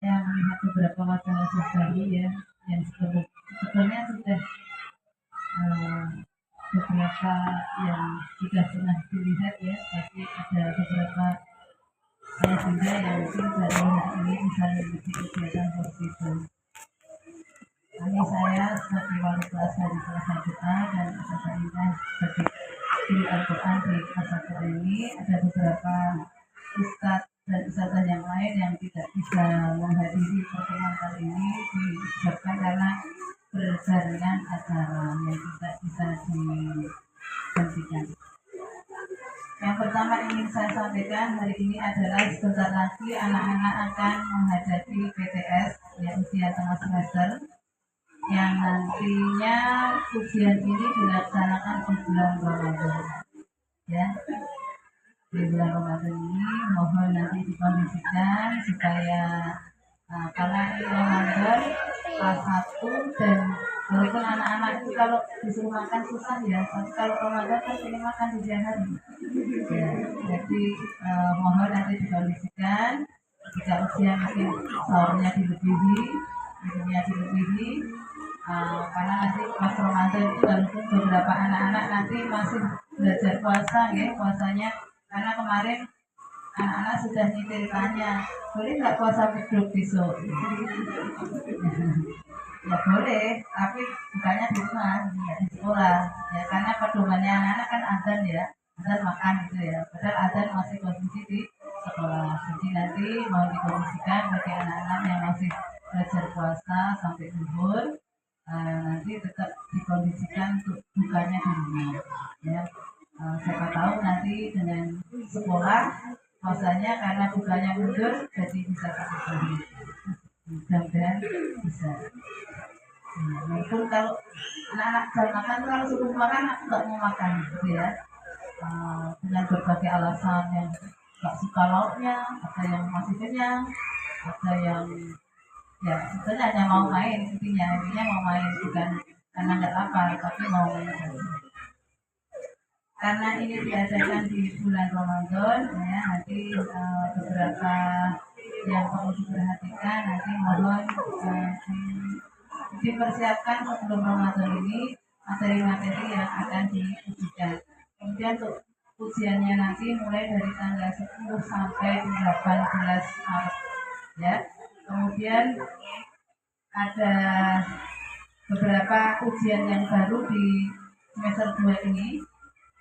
Saya melihat beberapa wajah-wajah baru ya, yang sebetulnya sudah uh, beberapa yang sudah pernah dilihat ya, tapi ada beberapa saya juga yang mungkin baru hari ini bisa mengikuti kegiatan seperti itu. Kami saya sebagai wali kelas dari kelas 1A dan Ustazah Indah sebagai guru Al-Quran di kelas 1A ini ada beberapa ustadz dan ustazah yang lain yang tidak bisa menghadiri pertemuan kali ini disebabkan karena berbarengan acara yang tidak bisa dihentikan. Yang pertama ingin saya sampaikan hari ini adalah sebentar lagi anak-anak akan menghadapi PTS ya ujian tengah semester yang nantinya ujian ini dilaksanakan di bulan Ramadan ya. Di bulan Ramadan ini mohon nanti dikondisikan supaya karena ini Ramadan kelas 1 dan walaupun anak-anak itu kalau disuruh makan susah ya, tapi kalau Ramadan kan ini makan di siang hari ya, jadi mohon nanti dikondisikan jika ujian mungkin sahurnya dilebihi, minumnya dilebihi, karena nanti pas Ramadan itu walaupun beberapa anak-anak nanti masih belajar puasa ya, puasanya karena kemarin anak-anak sudah nyitir tanya boleh nggak puasa beduk besok ya boleh tapi bukannya di rumah ya di sekolah ya, karena pedomannya anak-anak kan azan ya, azan makan gitu ya, padahal azan masih konsumsi di sekolah. Jadi nanti mau dikondisikan bagi anak-anak yang masih belajar puasa sampai zuhur, nanti tetap dikondisikan untuk bukanya di rumah ya. Siapa tahu nanti dengan sekolah puasanya karena bukanya mundur jadi bisa kesini, mudah-mudahan bisa. Maupun kalau anak-anak jam makan kalau suruh makan aku nggak mau makan gitu ya, dengan berbagai alasan yang nggak suka lauknya, ada yang masih kenyang, ada yang ya sebenarnya hanya mau main, intinya mau main bukan karena nggak lapar tapi mau main. Karena ini diadakan di bulan Ramadan ya, nanti beberapa yang perlu diperhatikan nanti mohon dipersiapkan sebelum Ramadan ini materi-materi yang akan diujikan. Kemudian untuk ujiannya nanti mulai dari tanggal 10 sampai 18 Maret ya. Kemudian ada beberapa ujian yang baru di semester 2 ini.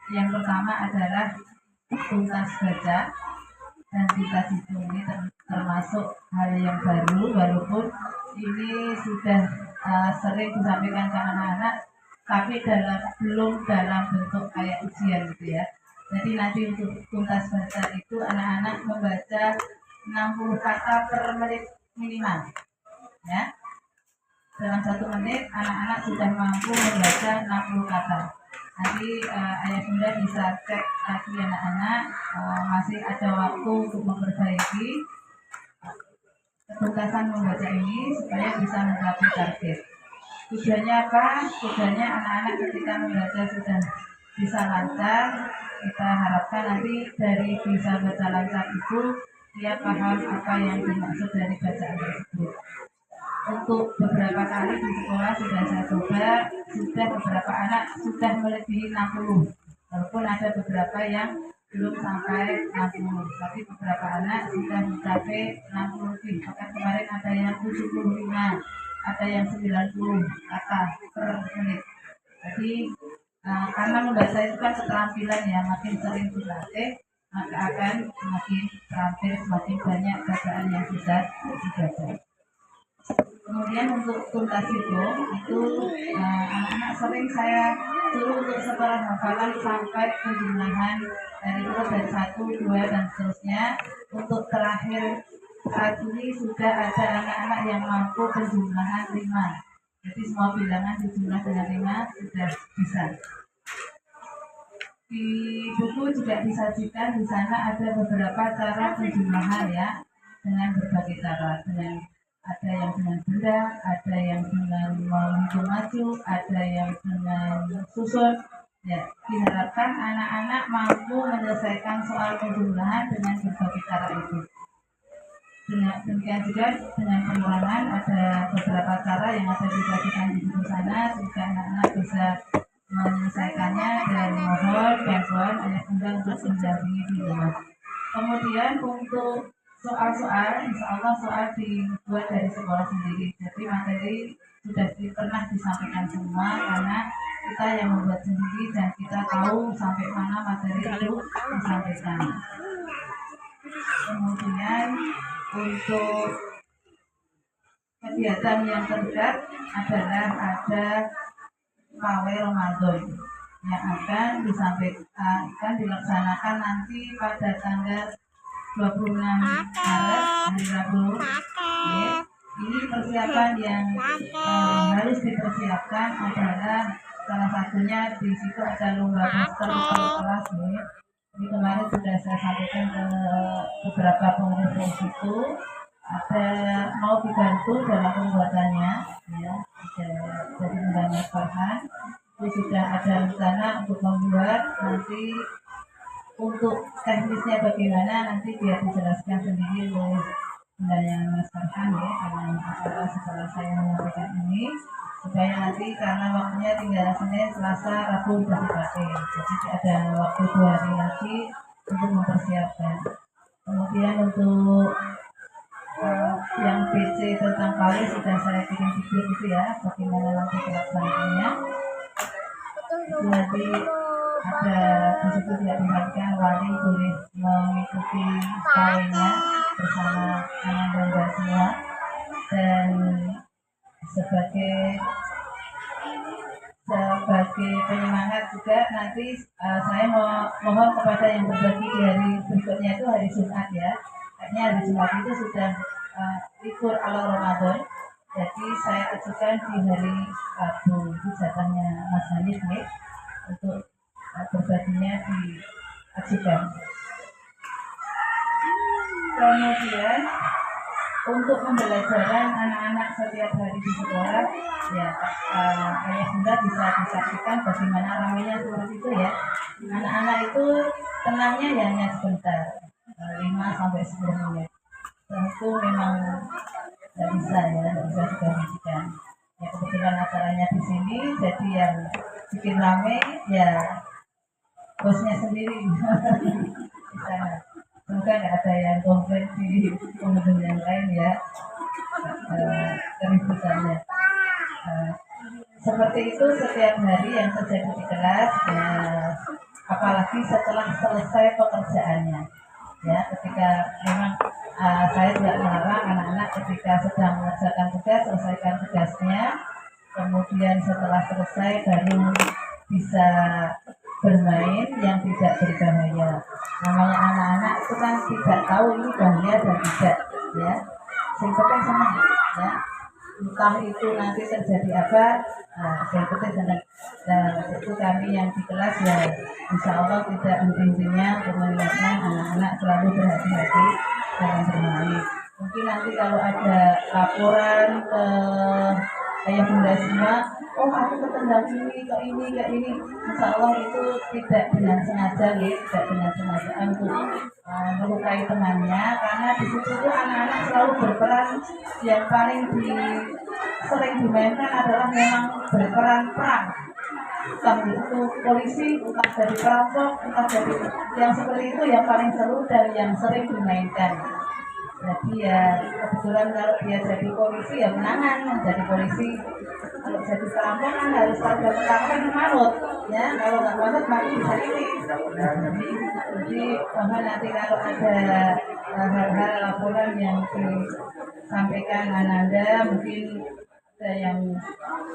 Yang pertama adalah tuntas baca dan tuntas hitung, ini termasuk hal yang baru walaupun ini sudah sering disampaikan ke anak-anak tapi belum dalam bentuk kayak ujian gitu ya. Jadi nanti untuk tuntas baca itu anak-anak membaca 60 kata per menit minimal ya. Dalam 1 menit anak-anak sudah mampu membaca 60 kata. Nanti ayah bunda bisa cek lagi anak-anak, masih ada waktu untuk memperbaiki ketuntasan membaca ini supaya bisa mencapai target. Tujuannya apa? Tujuannya anak-anak ketika membaca sudah bisa lancar. Kita harapkan nanti dari bisa baca lancar itu dia paham apa yang dimaksud dari bacaan tersebut. Untuk beberapa kali di sekolah sudah saya coba, sudah beberapa anak sudah melebihi 60, walaupun ada beberapa yang belum sampai 60, tapi beberapa anak sudah mencapai 60 lebih. Bahkan kemarin ada yang 75, ada yang 90 kata per menit. Jadi karena membaca itu kan keterampilan ya, makin sering dilatih maka akan semakin terampil, semakin banyak bacaan yang bisa dibaca. Kemudian untuk tuntas hitung itu anak-anak sering saya suruh untuk setelah hafalan sampai penjumlahan dari terus dari 1, 2 dan seterusnya. Untuk terakhir saat ini sudah ada anak-anak yang mampu penjumlahan 5. Jadi semua bilangan dijumlah dengan 5 sudah bisa. Di buku juga disajikan di sana ada beberapa cara penjumlahan ya, dengan berbagai cara, dengan ada yang dengan benda, ada yang dengan menghitung maju, ada yang dengan susun. Ya, diharapkan anak-anak mampu menyelesaikan soal penjumlahan dengan berbagai cara itu. Demikian juga dengan pengurangan ada beberapa cara yang ada dibagikan di buku sana sehingga anak-anak bisa menyelesaikannya dan mohon bantuan ayah bunda untuk mendampingi di rumah. Kemudian untuk soal-soal, insya Allah soal dibuat dari sekolah sendiri. Jadi materi sudah pernah disampaikan semua karena kita yang membuat sendiri dan kita tahu sampai mana materi itu disampaikan. Kemudian untuk kegiatan yang terdekat adalah ada pawai Ramadan yang akan dilaksanakan nanti pada tanggal 26 Maret hari Rabu. Ini persiapan yang harus dipersiapkan adalah salah satunya di situ ada lomba master kelas ya. Jadi kemarin sudah saya sampaikan ke beberapa pengurus itu ada mau dibantu dalam pembuatannya ya, jadi Mbak Farhan itu sudah ada rencana untuk membuat nanti untuk teknisnya bagaimana nanti biar dijelaskan sendiri oleh Mbak Farhan ya setelah saya menyampaikan ini supaya nanti karena waktunya tinggal Senin, Selasa, Rabu sudah dipakai jadi ada waktu 2 hari lagi untuk mempersiapkan. Kemudian untuk yang PC tentang PAWI sudah saya kirim video itu ya bagaimana nanti pelaksanaannya itu nanti ada di situ tidak diharapkan wali boleh mengikuti PAWI-nya bersama anak-anak semua dan sebagai penyemangat juga nanti saya mohon kepada yang berbagi di hari berikutnya itu hari Jumat ya. Kayaknya hari Jumat itu sudah libur ala Ramadan. Jadi saya ajukan di hari Rabu itu jatahnya Mas Hanif nih untuk berbaginya diajukan. Kemudian untuk pembelajaran anak-anak setiap hari di sekolah ya ayah bunda bisa disaksikan bagaimana ramainya seperti itu ya. Anak-anak itu tenangnya ya hanya sebentar 5-10 menit. Dan itu memang tidak bisa digantikan. Ya kebetulan acaranya di sini jadi yang bikin rame ya bosnya sendiri di sana. Semoga nggak ada yang komplain di pengunjung yang lain ya keributannya. Seperti itu setiap hari yang terjadi di kelas ya, apalagi setelah selesai pekerjaannya ya ketika memang saya tidak melarang anak-anak ketika sedang mengerjakan tugas selesaikan tugasnya kemudian setelah selesai baru bisa bermain yang tidak berbahaya. Namanya anak-anak itu kan tidak tahu ini bahaya dan tidak ya. Yang penting senang ya. Entah itu nanti terjadi apa, yang penting senang. Dan itu kami yang di kelas ya, insya Allah tidak henti-hentinya untuk mengingatkan anak-anak selalu berhati-hati dalam bermain. Mungkin nanti kalau ada laporan ke ayah bunda semua, oh aku ketendang ini, insya Allah itu tidak dengan sengaja ya, tidak dengan sengaja untuk melukai temannya, karena di situ tuh anak-anak selalu berperan yang paling sering dimainkan adalah memang berperan perang. Entah itu polisi, entah dari perampok, entah dari yang seperti itu yang paling seru dan yang sering dimainkan. Jadi ya kebetulan kalau dia jadi polisi ya menangan jadi polisi. Kalau jadi perampok kan harus pada perampok manut ya, kalau nggak manut mati bisa ini. Jadi nanti kalau ada hal-hal laporan yang disampaikan Ananda mungkin ada yang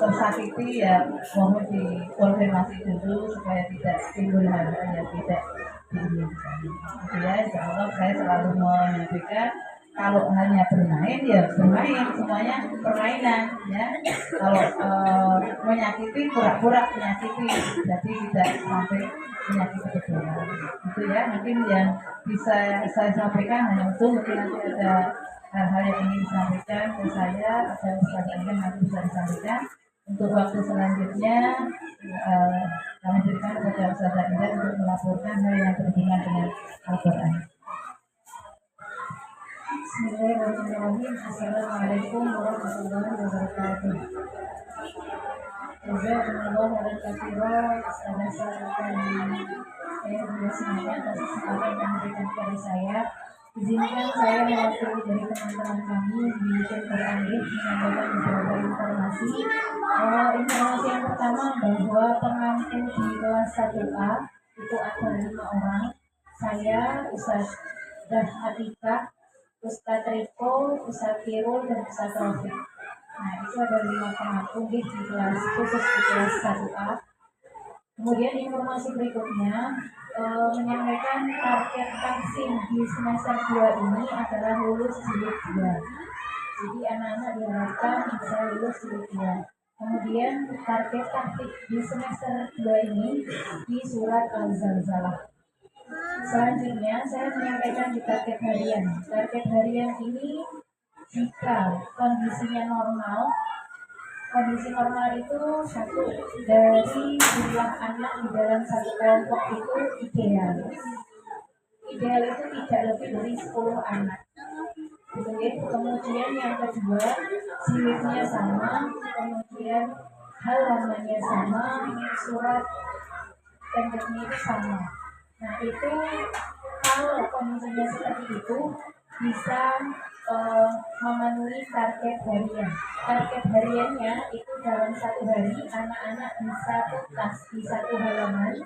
tersakiti ya mohon dikonfirmasi dulu supaya tidak timbul hal-hal yang tidak diinginkan. Ya insya Allah saya selalu menyampaikan kalau hanya bermain ya bermain, semuanya permainan ya. Kalau menyakiti pura-pura menyakiti, jadi tidak sampai menyakiti betul. Itu ya mungkin yang bisa saya sampaikan hanya itu. Mungkin nanti ada hal-hal yang ingin disampaikan ke saya atau pertanyaan nanti bisa disampaikan. Untuk waktu selanjutnya kami berikan kepada Ustazah Indah untuk melaporkan hal yang berhubungan dengan Al-Quran. Bismillahirrahmanirrahim. Assalamualaikum warahmatullahi wabarakatuh. Jazakumullah khairan katsira atas saya juga semuanya atas kesempatan yang diberikan kepada saya. Izinkan saya mewakili dari teman-teman kami di Center Andri menyampaikan beberapa informasi. Informasi yang pertama bahwa pengantin di kelas 1A itu ada 5 orang. Saya, Ustazah Atika, Ustadz Riko, Ustadz Kirul, dan Ustadz Taufik. Nah, itu ada 5 pengantin di kelas khusus di kelas 1A. Kemudian informasi berikutnya menyampaikan target vaksin di semester 2 ini adalah lulus jilid 2. Jadi anak-anak diharapkan bisa lulus jilid 2. Kemudian target taktik di semester 2 ini di surat Al-Zalzalah. Selanjutnya saya menyampaikan di target harian. Target harian ini jika kondisinya normal. Kondisi normal itu satu dari jumlah anak di dalam satu kelompok itu ideal. Ideal itu tidak lebih dari 10 anak. Kemudian yang kedua, jilidnya sama, kemudian halamannya sama, surat pendeknya itu sama. Nah itu kalau kondisinya seperti itu bisa memenuhi target harian. Target hariannya itu dalam satu hari anak-anak bisa tuntas di satu halaman.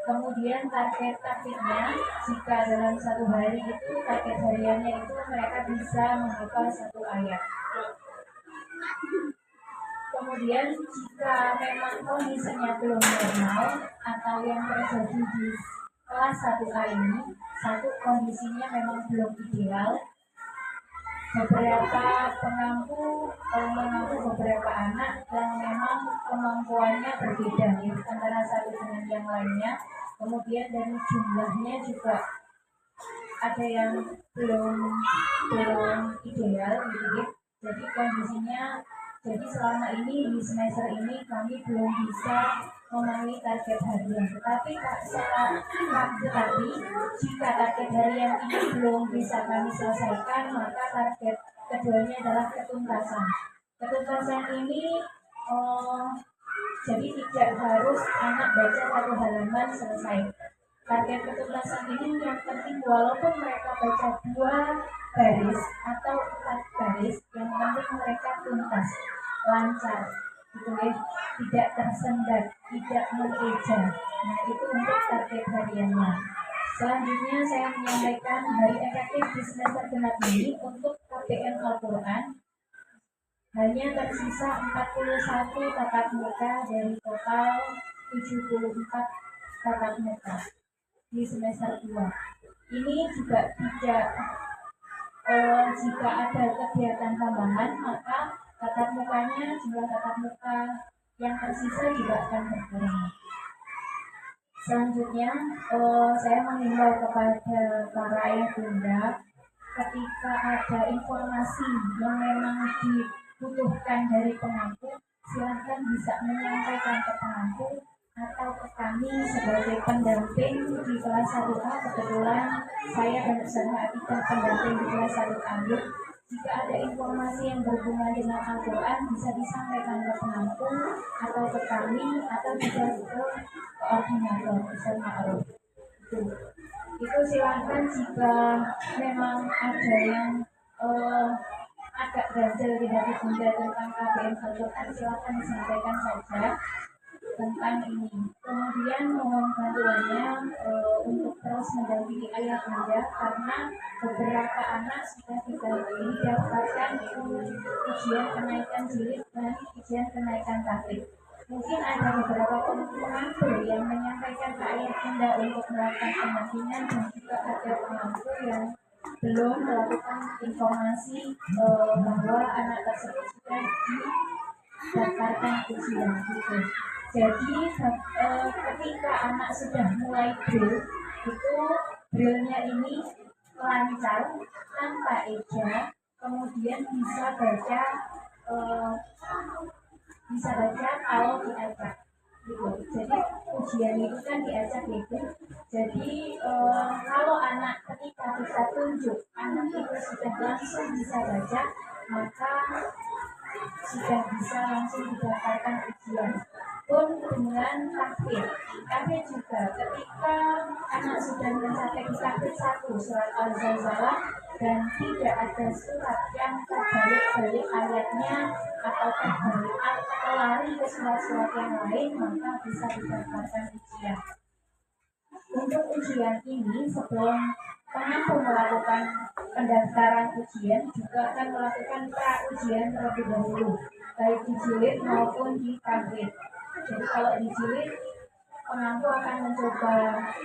Kemudian target taktiknya jika dalam satu hari itu target hariannya itu mereka bisa menghafal satu ayat. Kemudian jika memang kondisinya belum normal atau yang terjadi di kelas 1A ini, satu kondisinya memang belum ideal. Beberapa mengampu beberapa anak yang memang kemampuannya berbeda antara satu dengan yang lainnya. Kemudian dari jumlahnya juga ada yang belum ideal gitu. Jadi kondisinya selama ini di semester ini kami belum bisa memenuhi target harian. Tetapi jika target harian ini belum bisa kami selesaikan, maka target keduanya adalah ketuntasan. Ketuntasan ini jadi tidak harus anak baca satu halaman selesai. Target ketuntasan ini yang penting walaupun mereka baca 2 baris atau 4 baris, yang penting mereka tuntas, lancar, gitu ya, tidak tersendat, tidak mengeja. Nah itu untuk target hariannya. Selanjutnya saya menyampaikan hari efektif di semester genap ini untuk KPM Al-Quran hanya tersisa 41 tatap muka dari total 74 tatap muka di semester 2. Ini juga tidak jika ada kegiatan tambahan maka jumlah tatap muka yang tersisa juga akan berkurang. Selanjutnya saya mengimbau kepada para ayah bunda ketika ada informasi yang memang dibutuhkan dari pengampu, silahkan bisa menyampaikan ke pengampu atau ke kami sebagai pendamping di kelas 1A. Kebetulan saya dan Ustazah Atika pendamping di kelas 1A. Jika ada informasi yang berhubungan dengan Al-Quran bisa disampaikan ke pengampu atau ke kami atau juga ke koordinator Ustaz Ma'ruf. Itu silahkan jika memang ada yang agak ganjil di hati bunda tentang KPM Al-Quran, silahkan disampaikan saja tentang ini. Kemudian mohon bantuannya untuk terus mendampingi ayah bunda karena beberapa anak sudah tidak didaftarkan ujian kenaikan jilid dan ujian kenaikan taktik. Mungkin ada beberapa pengampu yang menyampaikan ke ayah bunda untuk melakukan pendampingan dan juga ada pengampu yang belum melakukan informasi bahwa anak tersebut sudah didaftarkan ujian gitu. Jadi ketika anak sudah mulai drill, itu drillnya ini lancar tanpa eja, kemudian bisa baca kalau di iPad gitu. Jadi ujian itu kan diajak itu. Jadi kalau anak ketika kita tunjuk anak itu sudah langsung bisa baca, maka sudah bisa langsung didaftarkan ujian pun dengan takbir. Takbir juga ketika anak sudah mencapai takbir 1 surat Al-Zalzalah dan tidak ada surat yang terbalik-balik ayatnya atau terbalik atau lari ke surat-surat yang lain, maka bisa didaftarkan ujian. Untuk ujian ini sebelum pengampu melakukan pendaftaran ujian juga akan melakukan pra-ujian terlebih dahulu, baik di jilid maupun di tablet. Jadi kalau di jilid, pengampu akan mencoba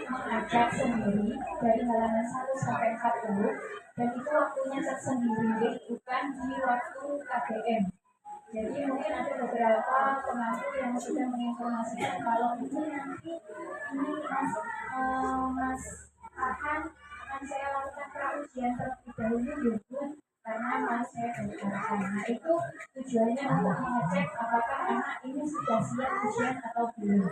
mengajak sendiri dari halaman 1 sampai 40 dan itu waktunya tersendiri, bukan di waktu KBM. Jadi mungkin ada beberapa pengampu yang sudah menginformasikan kalau ini nanti ini mas akan saya lakukan pra-ujian terlebih dahulu dulu karena mas saya berkarakan. Nah itu tujuannya untuk mengecek apakah anak ini sudah siap ujian atau belum.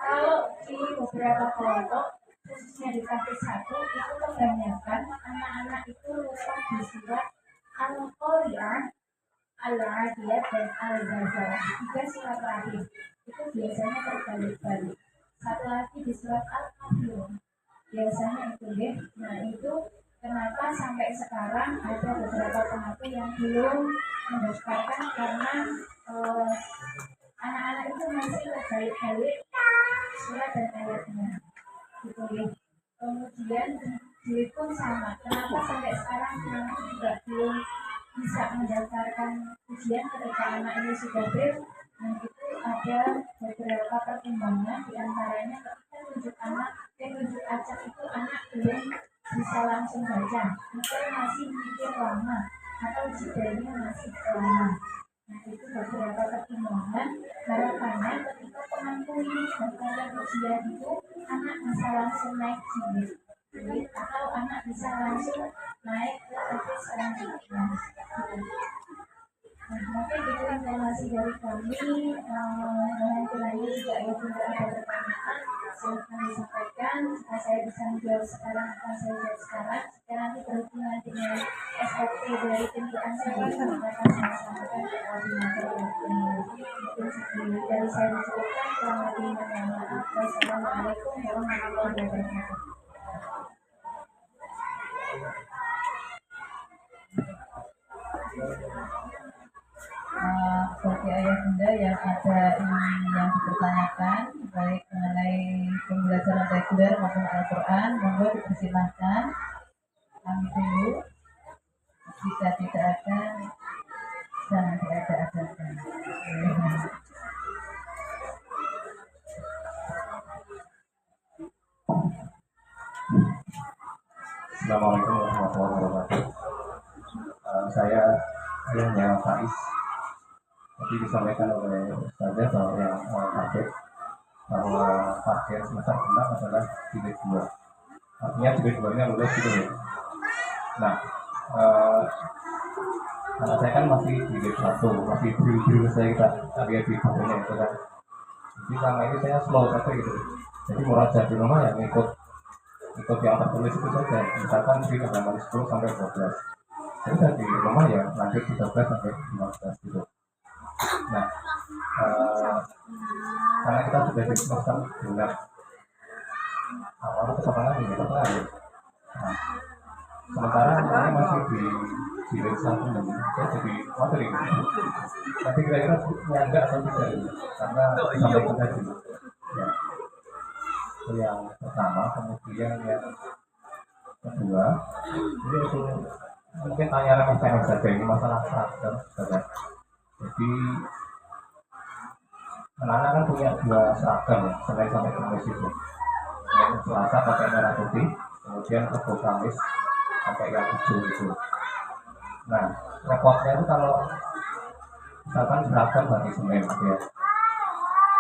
Kalau di beberapa kelompok khususnya di kelas 1 itu kebanyakan anak-anak itu lupa di surat Al-Qari'ah, Al-Adiyat dan Al-Ghazal. 3 surat terakhir itu biasanya terbalik-balik. Satu lagi di surat Al-Kafirun biasanya itu deh. Nah itu kenapa sampai sekarang ada beberapa pengaku yang belum mendaftarkan karena anak-anak itu masih terbalik-balik surat dan ayatnya gitu ya. Kemudian jilid pun sama. Kenapa sampai sekarang pengaku juga belum bisa mendaftarkan ujian ketika anak ini sudah brief? Nah itu ada beberapa pertimbangan, diantaranya ketika tunjuk acak itu anak belum bisa langsung baca, mungkin masih mikir lama atau jedanya masih lama. Nah itu beberapa pertimbangan. Harapannya ketika pengampu ini mendaftarkan ujian itu anak bisa langsung naik jilid atau anak bisa langsung naik ke tablet selanjutnya. Nah, mungkin itu informasi dari kami. Dengan kiranya juga ya tidak ada pertanyaan, silahkan disampaikan. Jika saya bisa menjawab sekarang, akan saya jawab sekarang. Jika nanti berhubungan dengan SOP dari tim kita sendiri, maka akan saya sampaikan ke koordinator yang mungkin sebelum dari saya mencukupkan. Kurang lebih mohon maaf. Wassalamualaikum warahmatullahi wabarakatuh. Bagi ayah bunda yang ada yang dipertanyakan baik mengenai pembelajaran reguler maupun Al-Quran, monggo dipersilahkan. Kami tunggu. Jika tidak ada, jangan diada-adakan. Assalamualaikum warahmatullahi wabarakatuh. Saya ayahnya Faiz. Tadi disampaikan oleh Ustazah bahwa yang target bahwa target semester 6 adalah jilid 2. Artinya jilid 2 nya lulus gitu ya. Nah, karena saya kan masih jilid 1, masih biru-biru saya lihat di bukunya itu kan. Jadi selama ini saya slow saja gitu. Jadi murajaah di rumah yang ikut yang tertulis itu saja. Misalkan di halaman 10 sampai 12. Jadi di rumah ya lanjut 13 sampai 15 gitu. Nah, karena kita sudah di semester 6, awalnya kesepangan ini pertengahan ya. Nah, sementara ini masih di jilid 1 dan saya jadi materi. Tapi kira-kira enggak atau tidak ini? Karena disampaikan tadi. Ya. Itu yang pertama, kemudian yang kedua, ini itu mungkin tanya remeh saja ini masalah seragam saja. Jadi anak-anak kan punya 2 seragam ya, Senin sampai Kamis itu. Yang Selasa pakai merah putih, kemudian Rebo Kamis pakai yang hijau itu. Nah, repotnya itu kalau misalkan seragam hari Senin ya,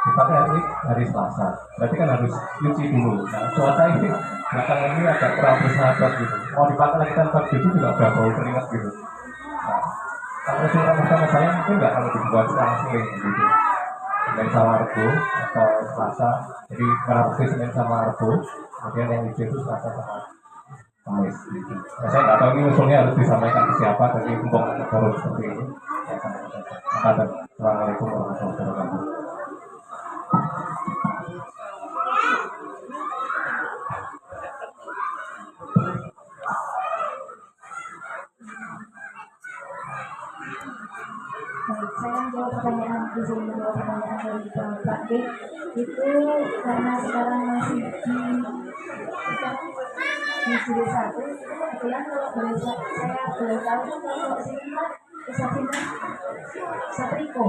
dipakai hari Selasa, berarti kan harus cuci dulu. Nah, cuaca ini belakangan ini agak kurang bersahabat gitu. Mau dipakai lagi tanpa cuci juga udah bau keringat gitu. Nah, kalau surat sama saya mungkin nggak kalau dibuat sekarang seling gitu. Senin sama Rabu atau Selasa, jadi merah putih Senin sama Rabu, kemudian yang hijau itu Selasa sama Kamis gitu. Nah, saya nggak tahu ini usulnya harus disampaikan ke siapa, tapi mumpung ada forum seperti ini saya sampaikan saja. Assalamualaikum warahmatullahi wabarakatuh. Baik, saya menjawab pertanyaan dari Pak D. Itu karena sekarang masih di jilid satu, itu kebetulan kalau boleh saya boleh tahu tuh kalau sini Pak bisa pindah Satriko.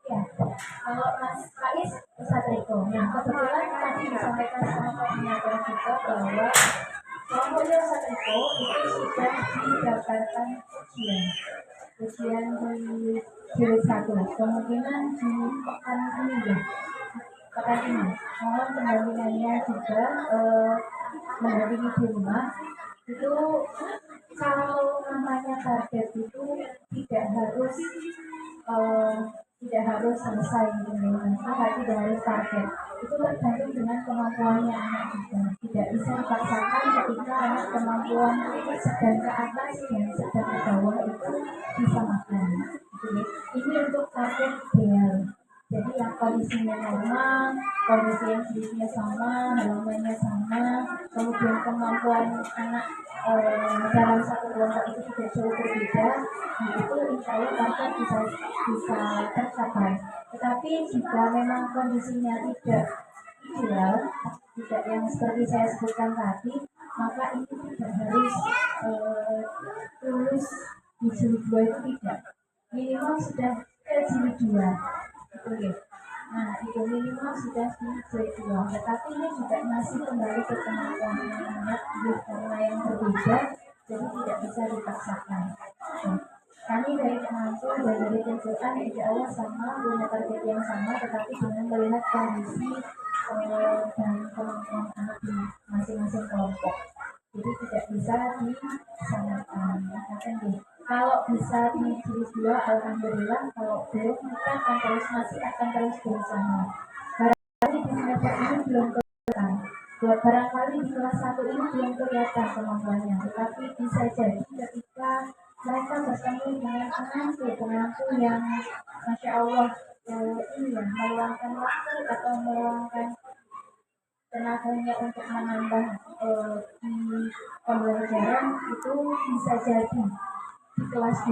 Ya, kalau Mas Faiz Satriko. Nah, kebetulan tadi disampaikan sama koordinator juga bahwa kelompoknya Satriko itu sudah didaftarkan ujian di jilid satu, kemungkinan di pekan ini ya, pekan ini mohon pendampingannya juga mendampingi di rumah. Itu kalau namanya target itu tidak harus tidak harus selesai gitu maka tidak harus target, itu tergantung dengan kemampuannya anak juga, tidak bisa dipaksakan ketika anak kemampuan sedang ke atas dan sedang ke bawah itu disamakan gitu ya. Ini untuk target ideal, jadi yang kondisinya normal, kondisi yang sedikitnya sama, halamannya sama, kemudian kemampuan anak dalam satu kelompok itu tidak jauh berbeda, nah itu insya Allah target bisa tercapai. Tetapi jika memang kondisinya tidak ideal, tidak yang seperti saya sebutkan tadi, maka ini tidak harus lulus di jilid 2 itu tidak, minimal sudah ke jilid 2 gitu ya. Nah, itu minimal sudah di jilid 2, tetapi ini juga masih kembali ke kemampuan anak karena yang berbeda, jadi tidak bisa dipaksakan. Nah, kami dari pengampu dan dari tuntutan insya Allah sama, punya target yang sama, tetapi dengan melihat kondisi dan kemampuan anak di masing-masing kelompok. Jadi tidak bisa disamakan. Kalau bisa di jilid 2, alhamdulillah. Kalau belum, kita akan terus berusaha. Barangkali di semester ini belum kelihatan. Barangkali di kelas 1 ini belum kelihatan kemampuannya, tetapi bisa jadi ketika mereka bertemu dengan pengampu yang masya Allah ini ya, meluangkan waktu atau meluangkan tenaganya untuk menambah di pembelajaran, itu bisa jadi di kelas